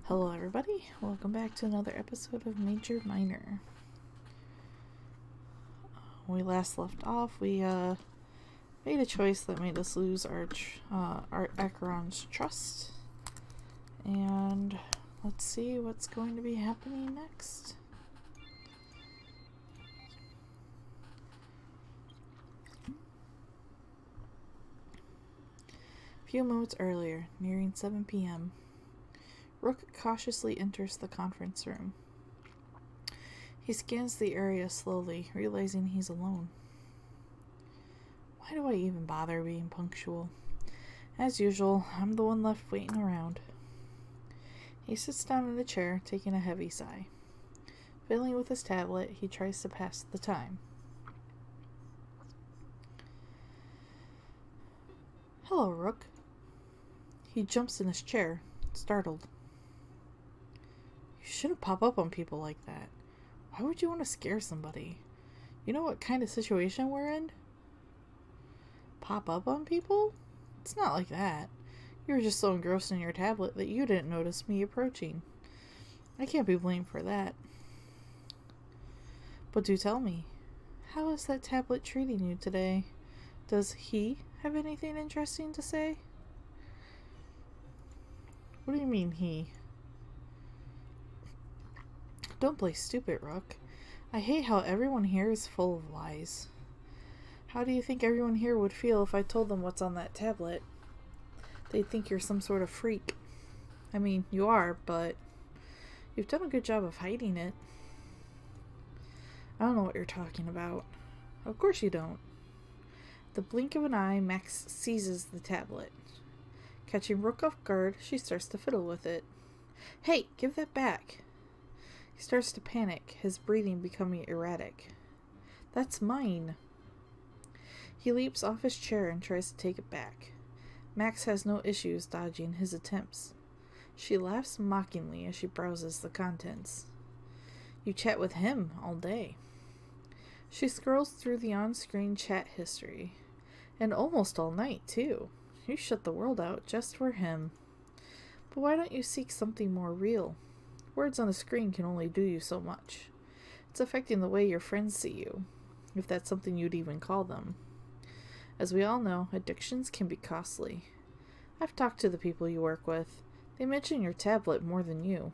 Hello everybody, welcome back to another episode of Major Minor. When we last left off, we made a choice that made us lose our Acheron's trust. And let's see what's going to be happening next. A few moments earlier, nearing 7 p.m., Rook cautiously enters the conference room. He scans the area slowly, realizing he's alone. Why do I even bother being punctual? As usual, I'm the one left waiting around. He sits down in a chair, taking a heavy sigh. Fiddling with his tablet, he tries to pass the time. Hello, Rook. He jumps in his chair, startled. You shouldn't pop up on people like that. Why would you want to scare somebody? You know what kind of situation we're in? Pop up on people? It's not like that. You were just so engrossed in your tablet that you didn't notice me approaching. I can't be blamed for that. But do tell me, how is that tablet treating you today? Does he have anything interesting to say? What do you mean, he? Don't play stupid, Rook. I hate how everyone here is full of lies. How do you think everyone here would feel if I told them what's on that tablet? They'd think you're some sort of freak. I mean, you are, but you've done a good job of hiding it. I don't know what you're talking about. Of course you don't. The blink of an eye, Max seizes the tablet. Catching Rook off guard, she starts to fiddle with it. Hey, give that back! He starts to panic, his breathing becoming erratic. That's mine! He leaps off his chair and tries to take it back. Max has no issues dodging his attempts. She laughs mockingly as she browses the contents. You chat with him all day. She scrolls through the on-screen chat history. And almost all night, too. You shut the world out just for him. But why don't you seek something more real? Words on a screen can only do you so much. It's affecting the way your friends see you, if that's something you'd even call them. As we all know, addictions can be costly. I've talked to the people you work with. They mention your tablet more than you.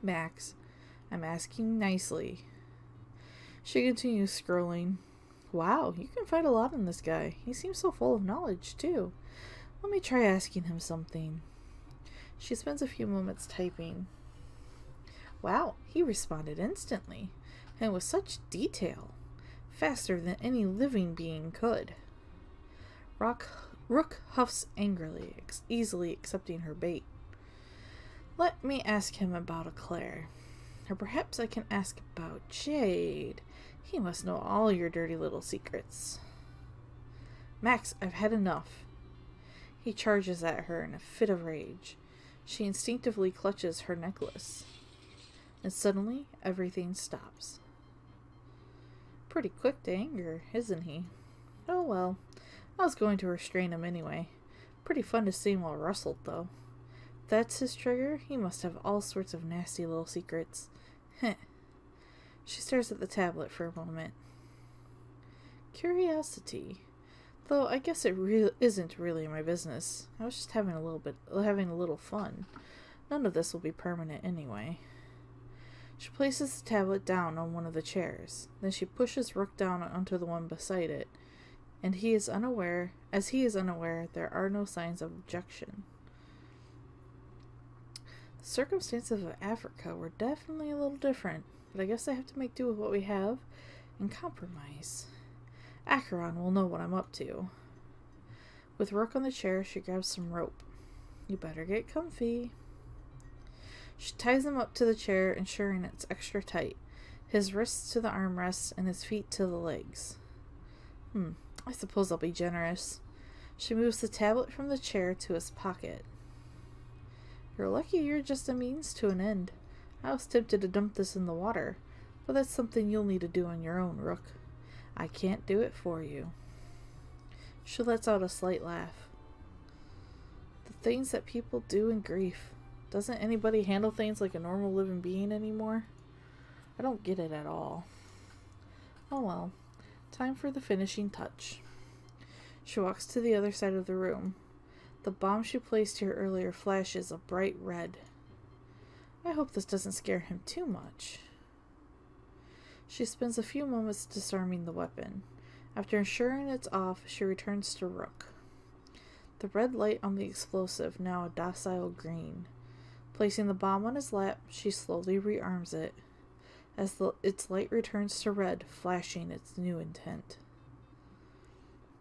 Max, I'm asking nicely. She continues scrolling. Wow, you can find a lot in this guy. He seems so full of knowledge, too. Let me try asking him something. She spends a few moments typing. Wow, he responded instantly, and with such detail, faster than any living being could. Rook huffs angrily, easily accepting her bait. Let me ask him about Eclair. Or perhaps I can ask about Jade. He must know all your dirty little secrets. Max, I've had enough. He charges at her in a fit of rage. She instinctively clutches her necklace. And suddenly, everything stops. Pretty quick to anger, isn't he? Oh well, I was going to restrain him anyway. Pretty fun to see him all rustled, though. If that's his trigger, he must have all sorts of nasty little secrets. Heh. She stares at the tablet for a moment. Curiosity. Though I guess it isn't really my business. I was just having a little fun. None of this will be permanent anyway. She places the tablet down on one of the chairs. Then she pushes Rook down onto the one beside it. And he is unaware, there are no signs of objection. The circumstances of Africa were definitely a little different, but I guess I have to make do with what we have and compromise. Acheron will know what I'm up to. With Rook on the chair, she grabs some rope. You better get comfy. She ties him up to the chair, ensuring it's extra tight. His wrists to the armrests and his feet to the legs. I suppose I'll be generous. She moves the tablet from the chair to his pocket. You're lucky you're just a means to an end. I was tempted to dump this in the water, but that's something you'll need to do on your own, Rook. I can't do it for you. She lets out a slight laugh. The things that people do in grief. Doesn't anybody handle things like a normal living being anymore? I don't get it at all. Oh well. Time for the finishing touch. She walks to the other side of the room. The bomb she placed here earlier flashes a bright red. I hope this doesn't scare him too much. She spends a few moments disarming the weapon. After ensuring it's off, she returns to Rook. The red light on the explosive, now a docile green. Placing the bomb on his lap, she slowly rearms it, as its light returns to red, flashing its new intent.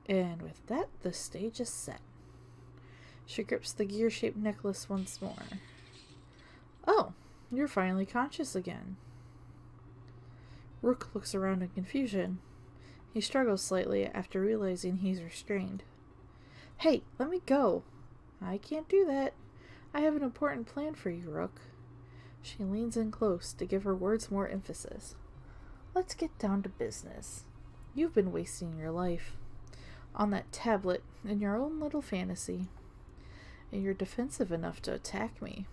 And with that, the stage is set. She grips the gear-shaped necklace once more. Oh, you're finally conscious again. Rook looks around in confusion. He struggles slightly after realizing he's restrained. Hey, let me go. I can't do that. I have an important plan for you, Rook. She leans in close to give her words more emphasis. Let's get down to business. You've been wasting your life on that tablet in your own little fantasy, and you're defensive enough to attack me.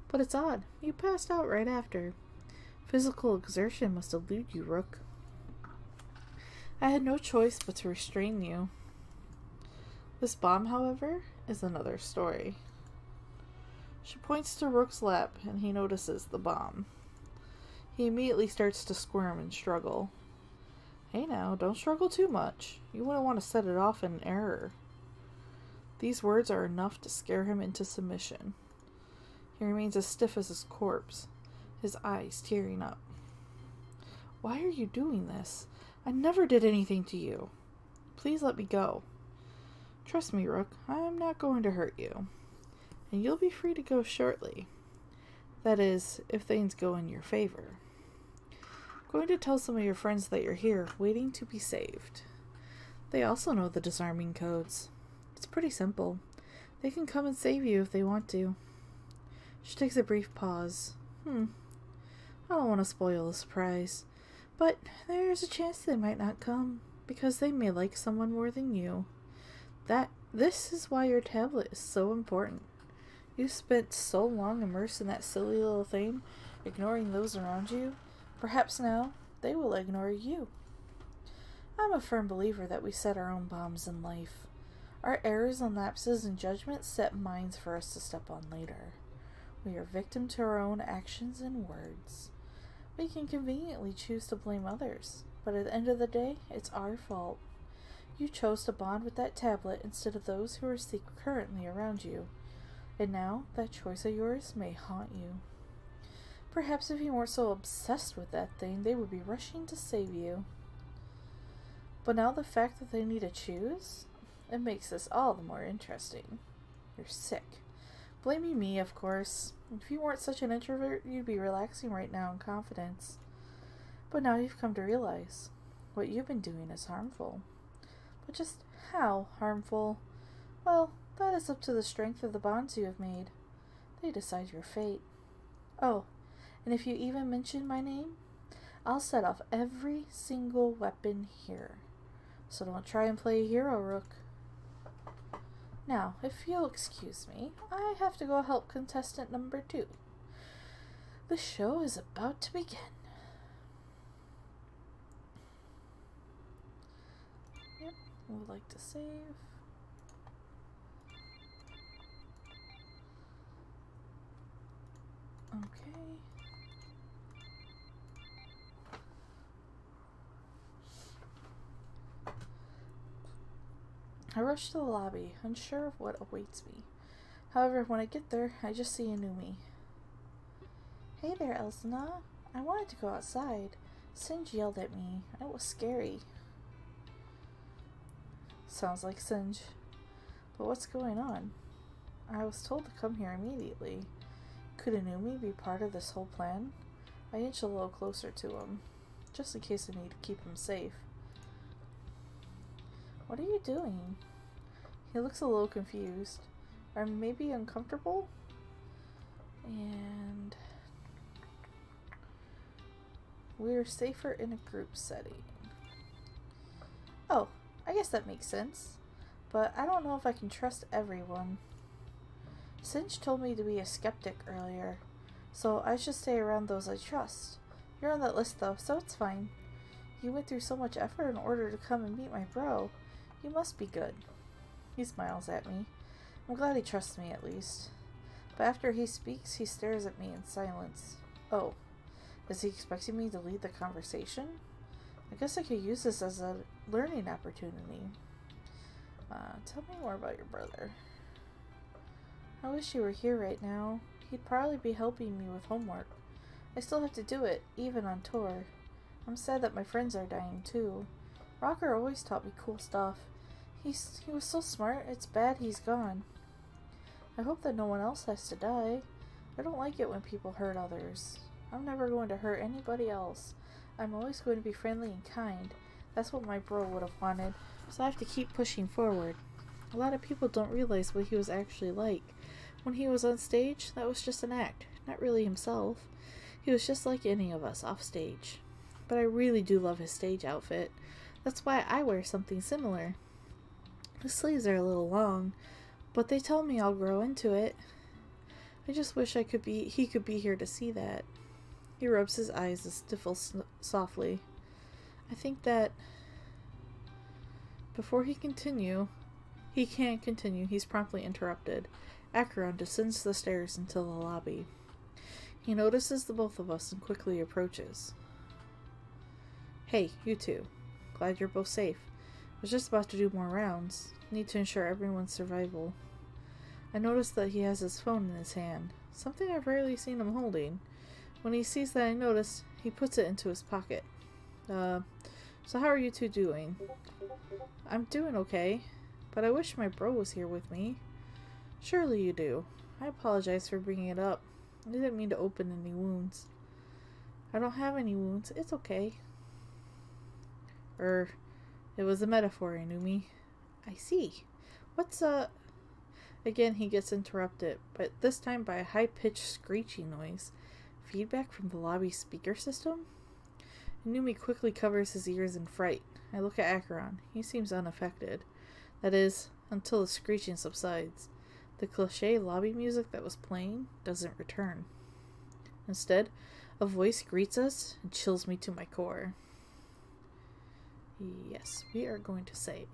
But it's odd, you passed out right after. Physical exertion must elude you, Rook. I had no choice but to restrain you. This bomb, however, is another story. She points to Rook's lap, and he notices the bomb. He immediately starts to squirm and struggle. Hey now, don't struggle too much. You wouldn't want to set it off in error. These words are enough to scare him into submission. He remains as stiff as his corpse, his eyes tearing up. Why are you doing this? I never did anything to you. Please let me go. Trust me, Rook, I am not going to hurt you. And you'll be free to go shortly. That is, if things go in your favor. I'm going to tell some of your friends that you're here, waiting to be saved. They also know the disarming codes. It's pretty simple. They can come and save you if they want to. She takes a brief pause. I don't want to spoil the surprise, but there's a chance they might not come, because they may like someone more than you. This is why your tablet is so important. You spent so long immersed in that silly little thing, ignoring those around you. Perhaps now they will ignore you. I'm a firm believer that we set our own bombs in life. Our errors and lapses in judgment set mines for us to step on later. We are victim to our own actions and words. We can conveniently choose to blame others, but at the end of the day, it's our fault. You chose to bond with that tablet instead of those who are currently around you, and now that choice of yours may haunt you. Perhaps if you weren't so obsessed with that thing, they would be rushing to save you. But now the fact that they need to choose, it makes this all the more interesting. You're sick. Blaming me, of course. If you weren't such an introvert, you'd be relaxing right now in confidence. But now you've come to realize what you've been doing is harmful. But just how harmful? Well, that is up to the strength of the bonds you have made. They decide your fate. Oh, and if you even mention my name, I'll set off every single weapon here. So don't try and play a hero, Rook. Now, if you'll excuse me, I have to go help contestant number 2. The show is about to begin. Yep, would like to save. Okay. I rush to the lobby, unsure of what awaits me. However, when I get there, I just see Inumi. Hey there, Elsana. I wanted to go outside. Singe yelled at me. It was scary. Sounds like Singe. But what's going on? I was told to come here immediately. Could Inumi be part of this whole plan? I inch a little closer to him, just in case I need to keep him safe. What are you doing? He looks a little confused, or maybe uncomfortable? And we're safer in a group setting. Oh, I guess that makes sense. But I don't know if I can trust everyone. Singe told me to be a skeptic earlier, so I should stay around those I trust. You're on that list though, so it's fine. You went through so much effort in order to come and meet my bro. You must be good. He smiles at me. I'm glad he trusts me at least. But after he speaks, he stares at me in silence. Oh, is he expecting me to lead the conversation? I guess I could use this as a learning opportunity. Tell me more about your brother. I wish you were here right now. He'd probably be helping me with homework. I still have to do it, even on tour. I'm sad that my friends are dying too. Rocker always taught me cool stuff. He was so smart, it's bad he's gone. I hope that no one else has to die. I don't like it when people hurt others. I'm never going to hurt anybody else. I'm always going to be friendly and kind. That's what my bro would have wanted, so I have to keep pushing forward. A lot of people don't realize what he was actually like. When he was on stage, that was just an act, not really himself. He was just like any of us off stage. But I really do love his stage outfit. That's why I wear something similar. The sleeves are a little long, but they tell me I'll grow into it. I just wish he could be here to see that. He rubs his eyes and sniffles softly. I think that before he can't continue, he's promptly interrupted. Acheron descends the stairs into the lobby. He notices the both of us and quickly approaches. Hey, you two. Glad you're both safe. I was just about to do more rounds. Need to ensure everyone's survival. I notice that he has his phone in his hand, something I've rarely seen him holding. When he sees that I notice, he puts it into his pocket. So how are you two doing? I'm doing okay, but I wish my bro was here with me. Surely you do. I apologize for bringing it up. I didn't mean to open any wounds. I don't have any wounds. It's okay. It was a metaphor, Inumi. I see. Again, he gets interrupted, but this time by a high-pitched screeching noise. Feedback from the lobby speaker system? Inumi quickly covers his ears in fright. I look at Acheron. He seems unaffected. That is, until the screeching subsides. The cliché lobby music that was playing doesn't return. Instead, a voice greets us and chills me to my core. Yes, we are going to save.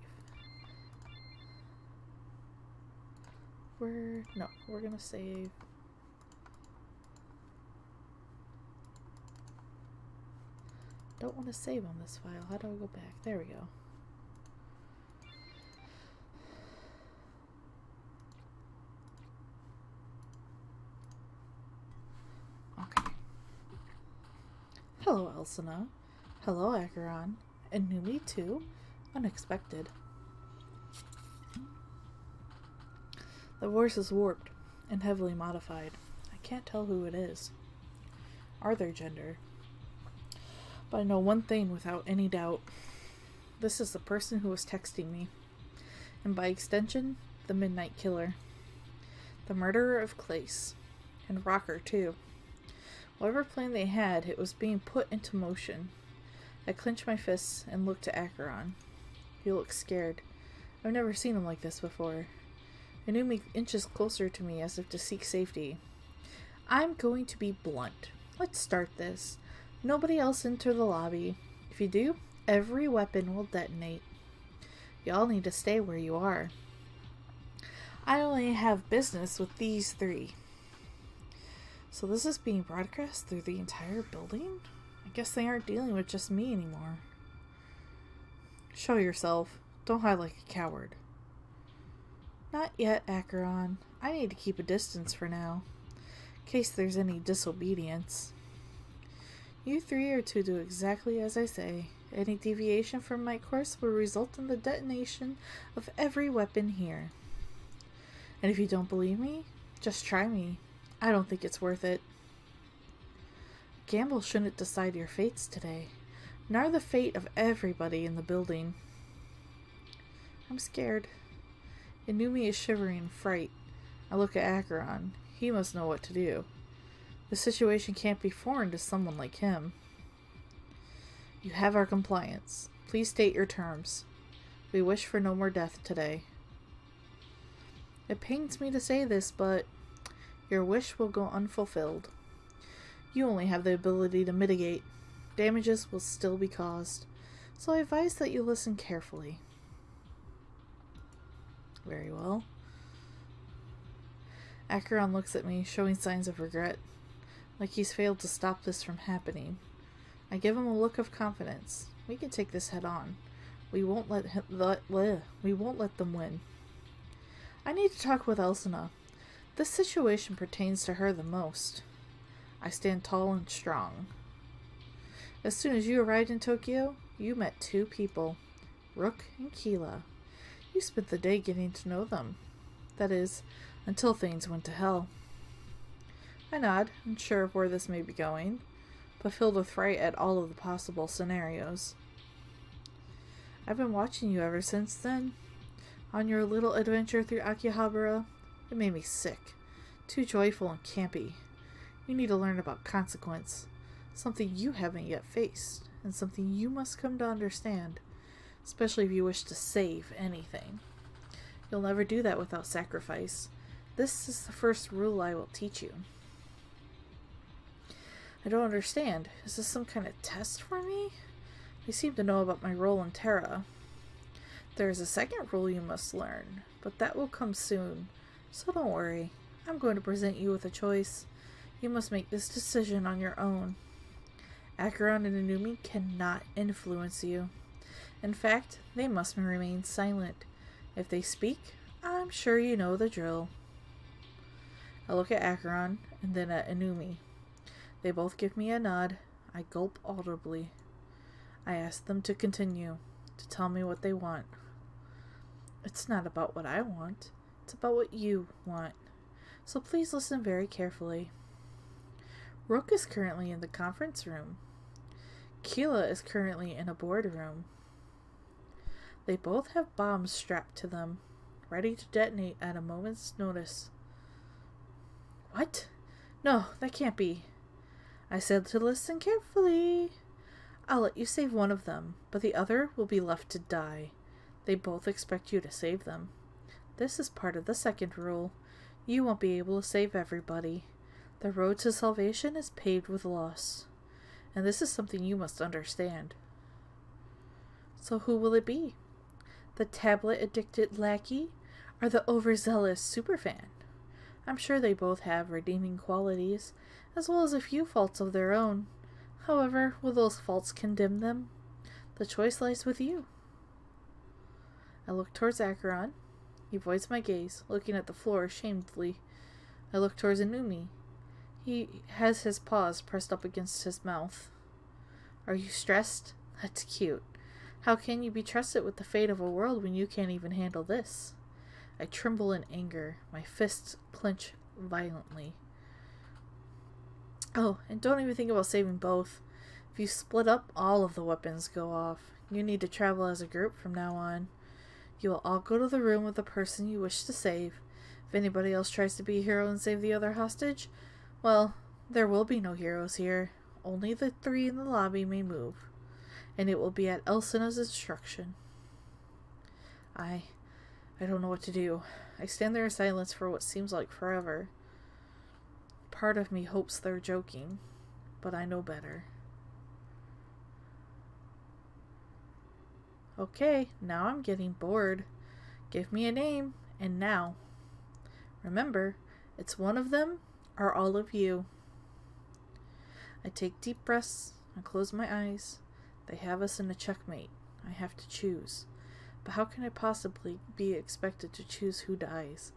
We're gonna save. Don't want to save on this file. How do I go back? There we go. Okay. Hello, Elsina. Hello, Acheron. And Numi too. Unexpected. The voice is warped and heavily modified. I can't tell who it is, or their gender. But I know one thing without any doubt. This is the person who was texting me. And by extension, the Midnight Killer. The murderer of Clace. And Rocker, too. Whatever plan they had, it was being put into motion. I clench my fists and look to Acheron. He looks scared. I've never seen him like this before. Inumi inches closer to me as if to seek safety. I'm going to be blunt. Let's start this. Nobody else enter the lobby. If you do, every weapon will detonate. Y'all need to stay where you are. I only have business with these three. So this is being broadcast through the entire building? I guess they aren't dealing with just me anymore. Show yourself. Don't hide like a coward. Not yet, Acheron. I need to keep a distance for now, in case there's any disobedience. You three are to do exactly as I say. Any deviation from my course will result in the detonation of every weapon here. And if you don't believe me, just try me. I don't think it's worth it. A gamble shouldn't decide your fates today, nor the fate of everybody in the building. I'm scared. Inumi is shivering in fright. I look at Acheron. He must know what to do. The situation can't be foreign to someone like him. You have our compliance. Please state your terms. We wish for no more death today. It pains me to say this, but Your wish will go unfulfilled. You only have the ability to mitigate. Damages will still be caused, so I advise that you listen carefully. Very well. Acheron looks at me, showing signs of regret, like he's failed to stop this from happening. I give him a look of confidence. We can take this head on. We won't let them win. I need to talk with Elsina. This situation pertains to her the most. I stand tall and strong. As soon as you arrived in Tokyo, you met two people, Rook and Keela. You spent the day getting to know them. That is, until things went to hell. I nod, unsure of where this may be going, but filled with fright at all of the possible scenarios. I've been watching you ever since then. On your little adventure through Akihabara, it made me sick. Too joyful and campy. You need to learn about consequence. Something you haven't yet faced, and something you must come to understand, especially if you wish to save anything. You'll never do that without sacrifice. This is the first rule I will teach you. I don't understand. Is this some kind of test for me? You seem to know about my role in Terra. There is a second rule you must learn, but that will come soon, so don't worry. I'm going to present you with a choice. You must make this decision on your own. Acheron and Inumi cannot influence you. In fact, they must remain silent. If they speak, I'm sure you know the drill. I look at Acheron and then at Inumi. They both give me a nod. I gulp audibly. I ask them to continue, to tell me what they want. It's not about what I want. It's about what you want. So please listen very carefully. Rook is currently in the conference room. Keela is currently in a boardroom. They both have bombs strapped to them, ready to detonate at a moment's notice. What? No, that can't be. I said to listen carefully. I'll let you save one of them, but the other will be left to die. They both expect you to save them. This is part of the second rule. You won't be able to save everybody. The road to salvation is paved with loss. And this is something you must understand. So who will it be? The tablet-addicted lackey or the overzealous superfan? I'm sure they both have redeeming qualities, as well as a few faults of their own. However, will those faults condemn them? The choice lies with you. I look towards Acheron. He avoids my gaze, looking at the floor shamefully. I look towards Inumi. He has his paws pressed up against his mouth. Are you stressed? That's cute. How can you be trusted with the fate of a world when you can't even handle this? I tremble in anger. My fists clench violently. Oh, and don't even think about saving both. If you split up, all of the weapons go off. You need to travel as a group from now on. You will all go to the room with the person you wish to save. If anybody else tries to be a hero and save the other hostage, well, there will be no heroes here. Only the three in the lobby may move. And it will be at Elsina's instruction. I don't know what to do. I stand there in silence for what seems like forever. Part of me hopes they're joking, but I know better. Okay, now I'm getting bored. Give me a name, and now. Remember, it's one of them or all of you. I take deep breaths and close my eyes. They have us in a checkmate. I have to choose. But how can I possibly be expected to choose who dies?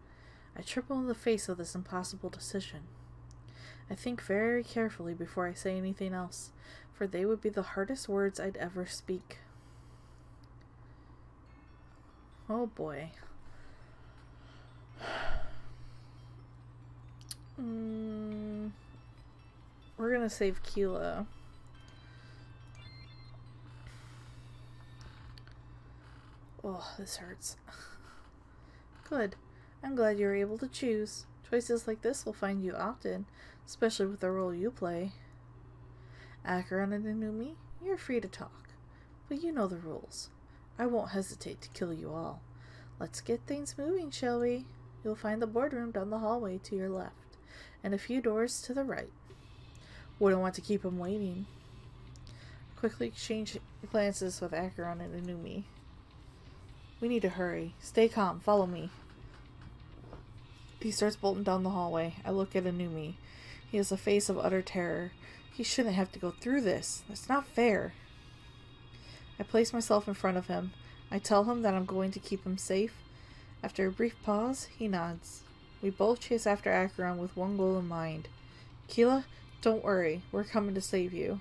I tremble in the face of this impossible decision. I think very carefully before I say anything else, for they would be the hardest words I'd ever speak. Oh boy. We're gonna save Keela. Oh, this hurts. Good. I'm glad you were able to choose. Choices like this will find you often, especially with the role you play. Acheron and Inumi, you're free to talk, but you know the rules. I won't hesitate to kill you all. Let's get things moving, shall we? You'll find the boardroom down the hallway to your left. and a few doors to the right. Wouldn't want to keep him waiting. Quickly exchange glances with Acheron and Inumi. We need to hurry. Stay calm. Follow me. He starts bolting down the hallway. I look at Inumi. He has a face of utter terror. He shouldn't have to go through this. That's not fair. I place myself in front of him. I tell him that I'm going to keep him safe. After a brief pause, he nods. We both chase after Acheron with one goal in mind. Keela, don't worry. We're coming to save you.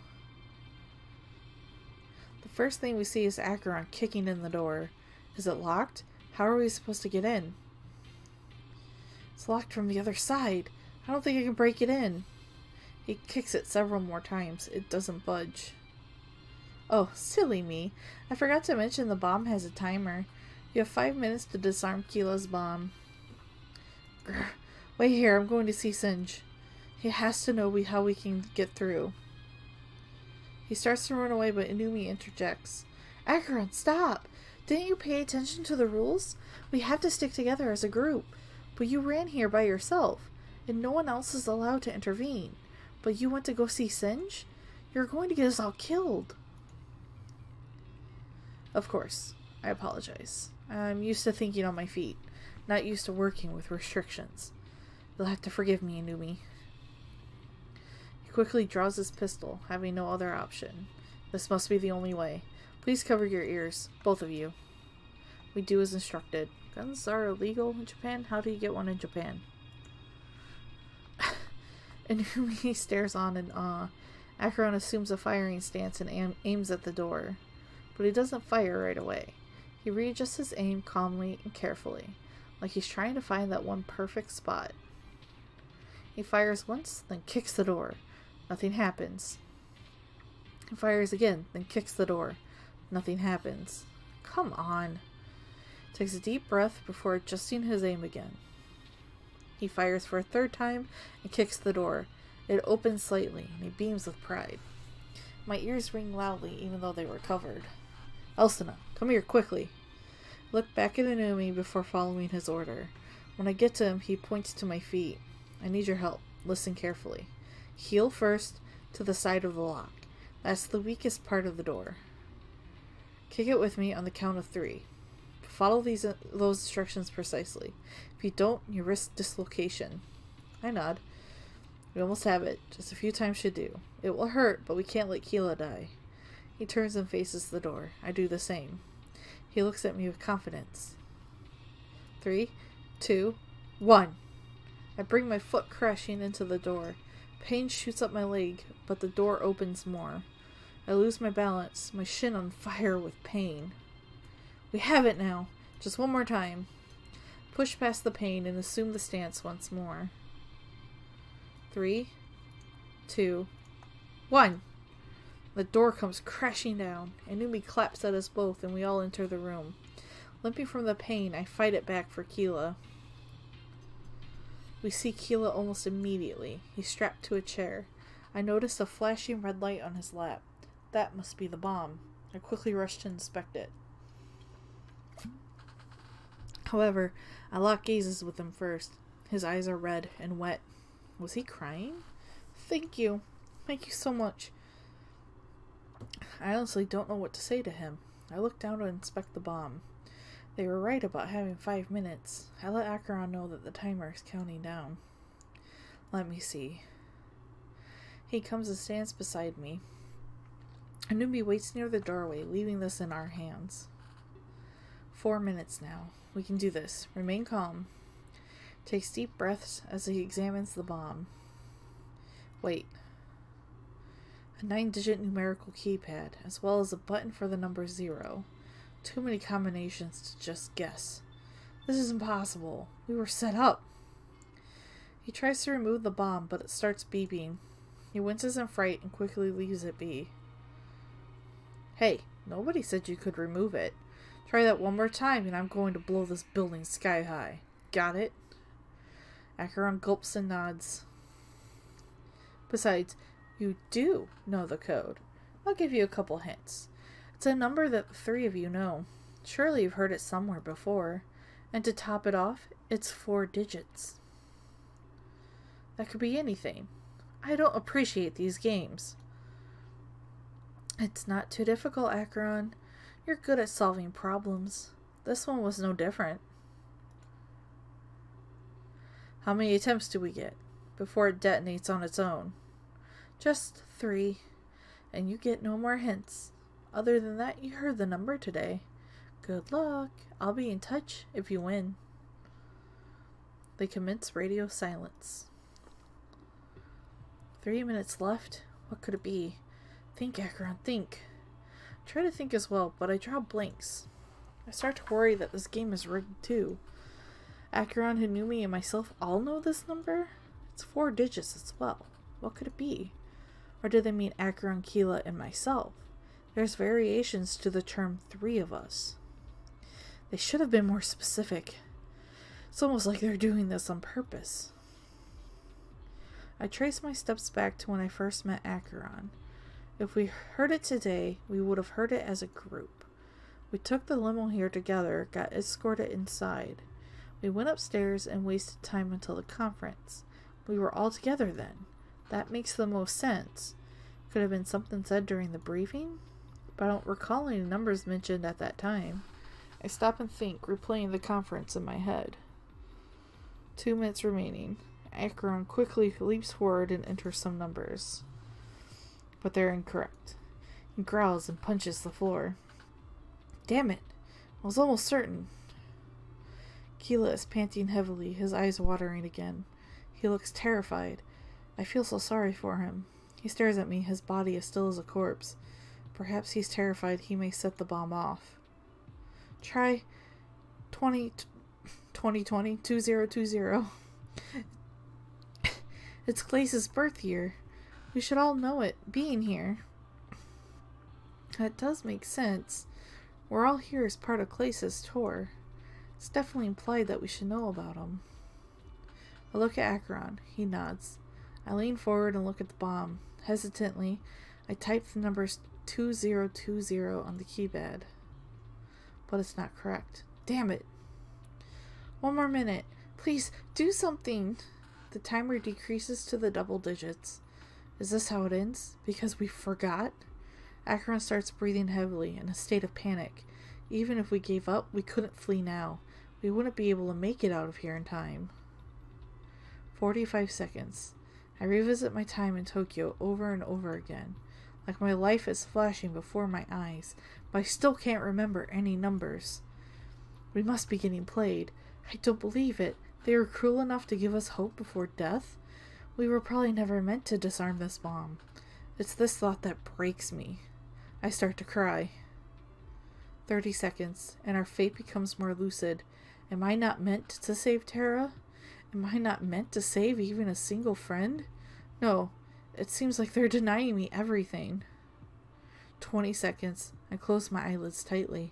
The first thing we see is Acheron kicking in the door. Is it locked? How are we supposed to get in? It's locked from the other side. I don't think I can break it in. He kicks it several more times. It doesn't budge. Oh, silly me. I forgot to mention the bomb has a timer. You have 5 minutes to disarm Keela's bomb. Grr. Wait here, I'm going to see Singe. He has to know how we can get through. He starts to run away, but Inumi interjects. Acheron, stop! Didn't you pay attention to the rules? We have to stick together as a group. But you ran here by yourself, and no one else is allowed to intervene. But you went to go see Singe? You're going to get us all killed. Of course. I apologize. I'm used to thinking on my feet, not used to working with restrictions. You'll have to forgive me, Inumi. He quickly draws his pistol, having no other option. This must be the only way. Please cover your ears, both of you. We do as instructed. Guns are illegal in Japan? How do you get one in Japan? Inumi stares on in awe. Acheron assumes a firing stance and aims at the door. But he doesn't fire right away. He readjusts his aim calmly and carefully, like he's trying to find that one perfect spot. He fires once, then kicks the door. Nothing happens. He fires again, then kicks the door. Nothing happens. Come on. Takes a deep breath before adjusting his aim again. He fires for a third time and kicks the door. It opens slightly, and he beams with pride. My ears ring loudly, even though they were covered. Elsina, come here quickly. Look back at Inumi before following his order. When I get to him, he points to my feet. I need your help. Listen carefully. Heel first to the side of the lock. That's the weakest part of the door. Kick it with me on the count of 3. Follow those instructions precisely. If you don't, you risk dislocation. I nod. We almost have it. Just a few times should do. It will hurt, but we can't let Keela die. He turns and faces the door. I do the same. He looks at me with confidence. 3, 2, 1. I bring my foot crashing into the door. Pain shoots up my leg, but the door opens more. I lose my balance, my shin on fire with pain. We have it now. Just one more time. Push past the pain and assume the stance once more. 3, 2, 1. The door comes crashing down. Inumi claps at us both and we all enter the room. Limping from the pain, I fight it back for Keela. We see Keela almost immediately. He's strapped to a chair. I notice a flashing red light on his lap. That must be the bomb. I quickly rush to inspect it. However, I lock gazes with him first. His eyes are red and wet. Was he crying? Thank you. Thank you so much. I honestly don't know what to say to him. I look down to inspect the bomb. They were right about having 5 minutes. I let Acheron know that the timer is counting down. Let me see. He comes and stands beside me. Inumi waits near the doorway, leaving this in our hands. 4 minutes now. We can do this. Remain calm. Takes deep breaths as he examines the bomb. Wait. A 9-digit numerical keypad, as well as a button for the number 0. Too many combinations to just guess. This is impossible. We were set up. He tries to remove the bomb, but it starts beeping. He winces in fright and quickly leaves it be. Hey, nobody said you could remove it. Try that one more time and I'm going to blow this building sky high. Got it? Acheron gulps and nods. Besides, you do know the code. I'll give you a couple hints. It's a number that the 3 of you know. Surely you've heard it somewhere before. And to top it off, it's 4 digits. That could be anything. I don't appreciate these games. It's not too difficult, Acheron. You're good at solving problems. This one was no different. How many attempts do we get before it detonates on its own? Just 3. And you get no more hints. Other than that, you heard the number today. Good luck. I'll be in touch if you win. They commence radio silence. 3 minutes left. What could it be? Think, Acheron, think. Try to think as well, but I draw blanks. I start to worry that this game is rigged too. Acheron, Hanumi, and myself all know this number? It's 4 digits as well. What could it be? Or do they mean Acheron, Keela, and myself? There's variations to the term 3 of us. They should have been more specific. It's almost like they're doing this on purpose. I trace my steps back to when I first met Acheron. If we heard it today, we would have heard it as a group. We took the limo here together, got escorted inside. We went upstairs and wasted time until the conference. We were all together then. That makes the most sense. Could have been something said during the briefing, but I don't recall any numbers mentioned at that time. I stop and think, replaying the conference in my head. 2 minutes remaining. Acheron quickly leaps forward and enters some numbers. But they're incorrect. He growls and punches the floor. Damn it! I was almost certain. Keela is panting heavily, his eyes watering again. He looks terrified. I feel so sorry for him. He stares at me, his body as still as a corpse. Perhaps he's terrified he may set the bomb off. Try 2020. It's Glace's birth year. We should all know it, being here. That does make sense. We're all here as part of Glace's tour. It's definitely implied that we should know about him. I look at Acheron. He nods. I lean forward and look at the bomb. Hesitantly, I type the numbers 2020 on the keypad. But it's not correct. Damn it. 1 more minute. Please, do something. The timer decreases to the double digits. Is this how it ends? Because we forgot? Acheron starts breathing heavily, in a state of panic. Even if we gave up, we couldn't flee now. We wouldn't be able to make it out of here in time. 45 seconds. I revisit my time in Tokyo over and over again. Like my life is flashing before my eyes, but I still can't remember any numbers. We must be getting played. I don't believe it. They were cruel enough to give us hope before death? We were probably never meant to disarm this bomb. It's this thought that breaks me. I start to cry. 30 seconds, and our fate becomes more lucid. Am I not meant to save Terra? Am I not meant to save even a single friend? No, it seems like they're denying me everything. 20 seconds. I close my eyelids tightly.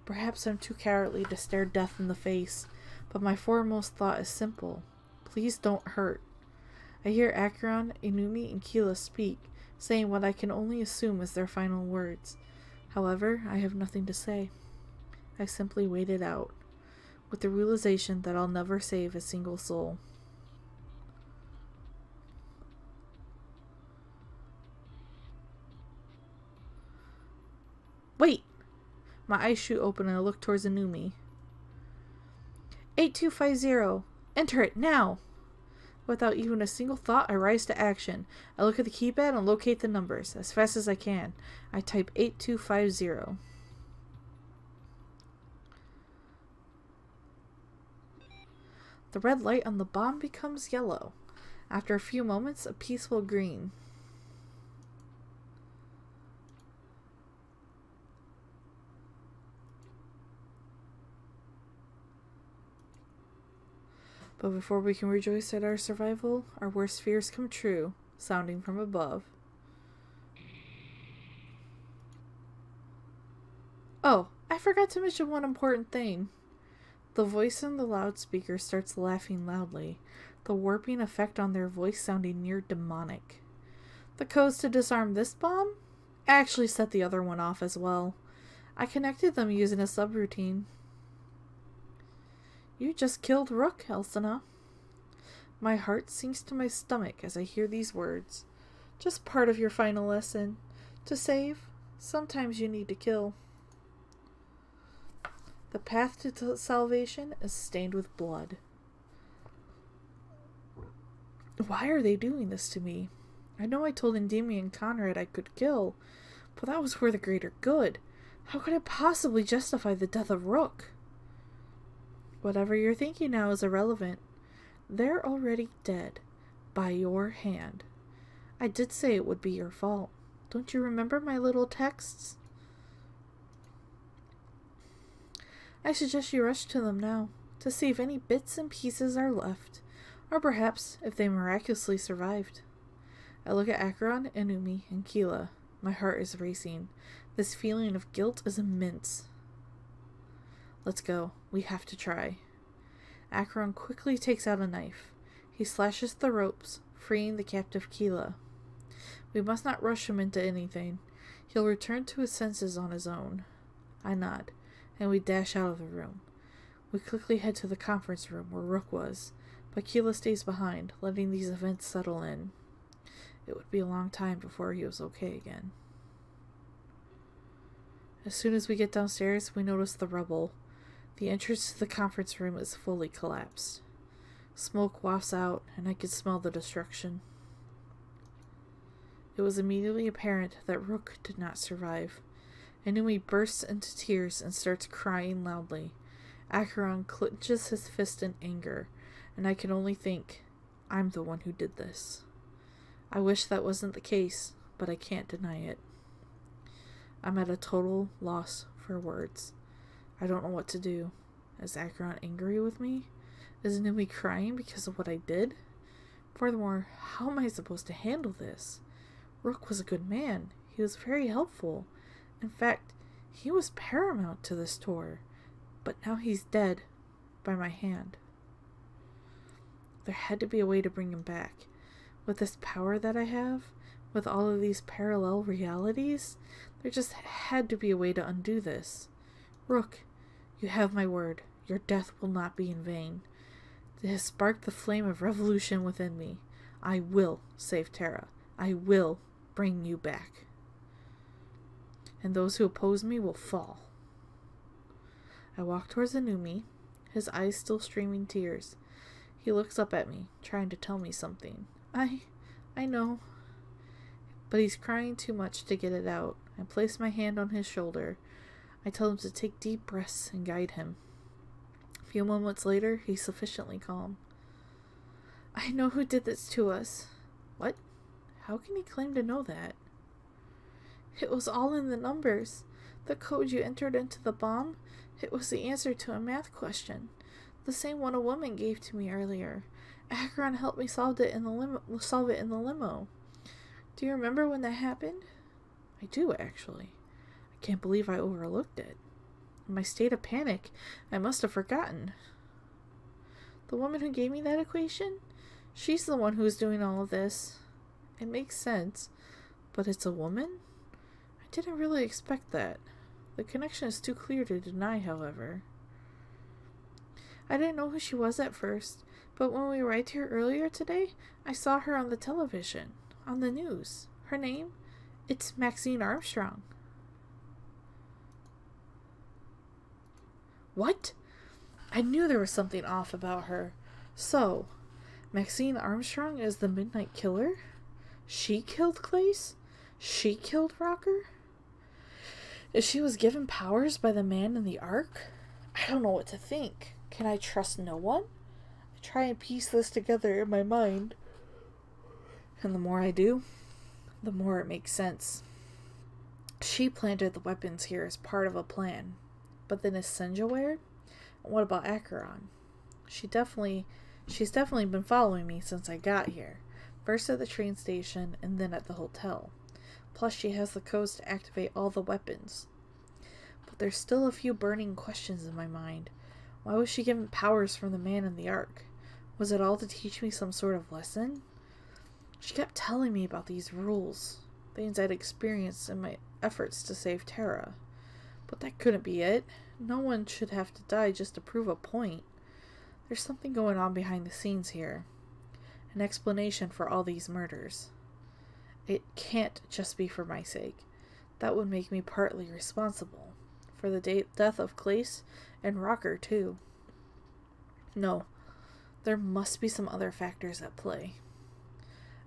Perhaps I'm too cowardly to stare death in the face, but my foremost thought is simple. Please don't hurt. I hear Acheron, Inumi, and Keela speak, saying what I can only assume is their final words. However, I have nothing to say. I simply wait it out, with the realization that I'll never save a single soul. Wait! My eyes shoot open and I look towards Inumi. 8250! Enter it, now! Without even a single thought, I rise to action. I look at the keypad and locate the numbers. As fast as I can, I type 8250. The red light on the bomb becomes yellow. After a few moments, a peaceful green. But before we can rejoice at our survival, our worst fears come true, sounding from above. Oh, I forgot to mention one important thing. The voice in the loudspeaker starts laughing loudly, the warping effect on their voice sounding near demonic. The codes to disarm this bomb? I actually set the other one off as well. I connected them using a subroutine. You just killed Rook, Elsina. My heart sinks to my stomach as I hear these words. Just part of your final lesson. To save, sometimes you need to kill. The path to salvation is stained with blood. Why are they doing this to me? I know I told Endymion and Conrad I could kill, but that was for the greater good. How could I possibly justify the death of Rook? Whatever you're thinking now is irrelevant. They're already dead. By your hand. I did say it would be your fault. Don't you remember my little texts? I suggest you rush to them now, to see if any bits and pieces are left, or perhaps if they miraculously survived. I look at Acheron, Inumi, and Keela. My heart is racing. This feeling of guilt is immense. Let's go. We have to try. Acheron quickly takes out a knife. He slashes the ropes, freeing the captive Keela. We must not rush him into anything. He'll return to his senses on his own. I nod, and we dash out of the room. We quickly head to the conference room where Rook was, but Keela stays behind, letting these events settle in. It would be a long time before he was okay again. As soon as we get downstairs, we notice the rubble. The entrance to the conference room is fully collapsed. Smoke wafts out, and I can smell the destruction. It was immediately apparent that Rook did not survive. Inui bursts into tears and starts crying loudly. Acheron clenches his fist in anger, and I can only think, I'm the one who did this. I wish that wasn't the case, but I can't deny it. I'm at a total loss for words. I don't know what to do. Is Acheron angry with me? Is Inui crying because of what I did? Furthermore, how am I supposed to handle this? Rook was a good man. He was very helpful. In fact, he was paramount to this tour. But now he's dead by my hand. There had to be a way to bring him back. With this power that I have, with all of these parallel realities, there just had to be a way to undo this. Rook, you have my word. Your death will not be in vain. It has sparked the flame of revolution within me. I will save Terra. I will bring you back. And those who oppose me will fall. I walk towards Inumi, his eyes still streaming tears. He looks up at me, trying to tell me something. I know. But he's crying too much to get it out. I place my hand on his shoulder. I tell him to take deep breaths and guide him. A few moments later, he's sufficiently calm. I know who did this to us. What? How can he claim to know that? It was all in the numbers. The code you entered into the bomb, it was the answer to a math question. The same one a woman gave to me earlier. Acheron helped me solve it in the limo. Do you remember when that happened? I do, actually. I can't believe I overlooked it. In my state of panic, I must have forgotten. The woman who gave me that equation? She's the one who's doing all of this. It makes sense, but it's a woman? I didn't really expect that. The connection is too clear to deny, however. I didn't know who she was at first, but when we arrived here earlier today, I saw her on the television, on the news. Her name? It's Maxine Armstrong. What? I knew there was something off about her. So, Maxine Armstrong is the Midnight Killer? She killed Clace? She killed Rocker? If she was given powers by the man in the Ark? I don't know what to think. Can I trust no one? I try and piece this together in my mind. And the more I do, the more it makes sense. She planted the weapons here as part of a plan. But then is Senja aware? And what about Acheron? She's definitely been following me since I got here. First at the train station and then at the hotel. Plus she has the codes to activate all the weapons. But there's still a few burning questions in my mind. Why was she given powers from the man in the Ark? Was it all to teach me some sort of lesson? She kept telling me about these rules, things I'd experienced in my efforts to save Terra. But that couldn't be it. No one should have to die just to prove a point. There's something going on behind the scenes here. an explanation for all these murders. It can't just be for my sake. That would make me partly responsible. For the death of Clace and Rocker, too. No, there must be some other factors at play.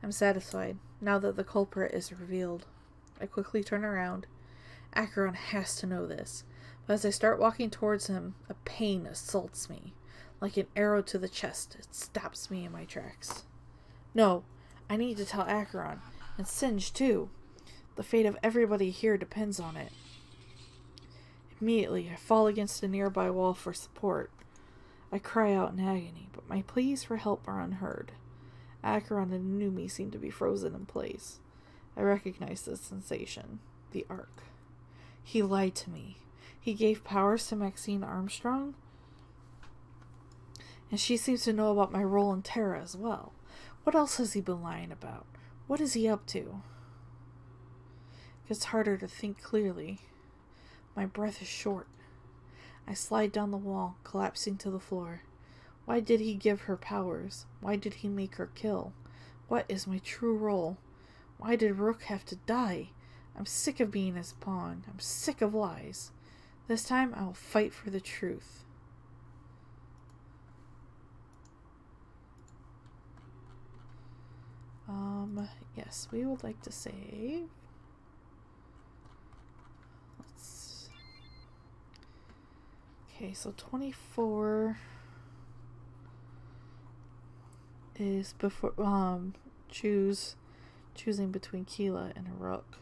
I'm satisfied, now that the culprit is revealed. I quickly turn around. Acheron has to know this, but as I start walking towards him, a pain assaults me. Like an arrow to the chest, it stops me in my tracks. No, I need to tell Acheron, and Singe too. The fate of everybody here depends on it. Immediately, I fall against a nearby wall for support. I cry out in agony, but my pleas for help are unheard. Acheron and Numi seem to be frozen in place. I recognize this sensation. The Ark. He lied to me. He gave powers to Maxine Armstrong? And she seems to know about my role in Terra as well. What else has he been lying about? What is he up to? It gets harder to think clearly. My breath is short. I slide down the wall, collapsing to the floor. Why did he give her powers? Why did he make her kill? What is my true role? Why did Rook have to die? I'm sick of being his pawn. I'm sick of lies. This time I will fight for the truth. Yes, we would like to save. Okay, so 24 is before choosing between Keela and a Rook.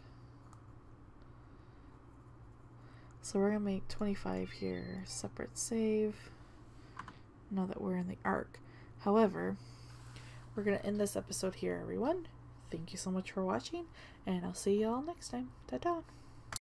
So we're gonna make 25 here, separate save. Now that we're in the Ark. However, we're gonna end this episode here, everyone. Thank you so much for watching, and I'll see you all next time. Ta-ta!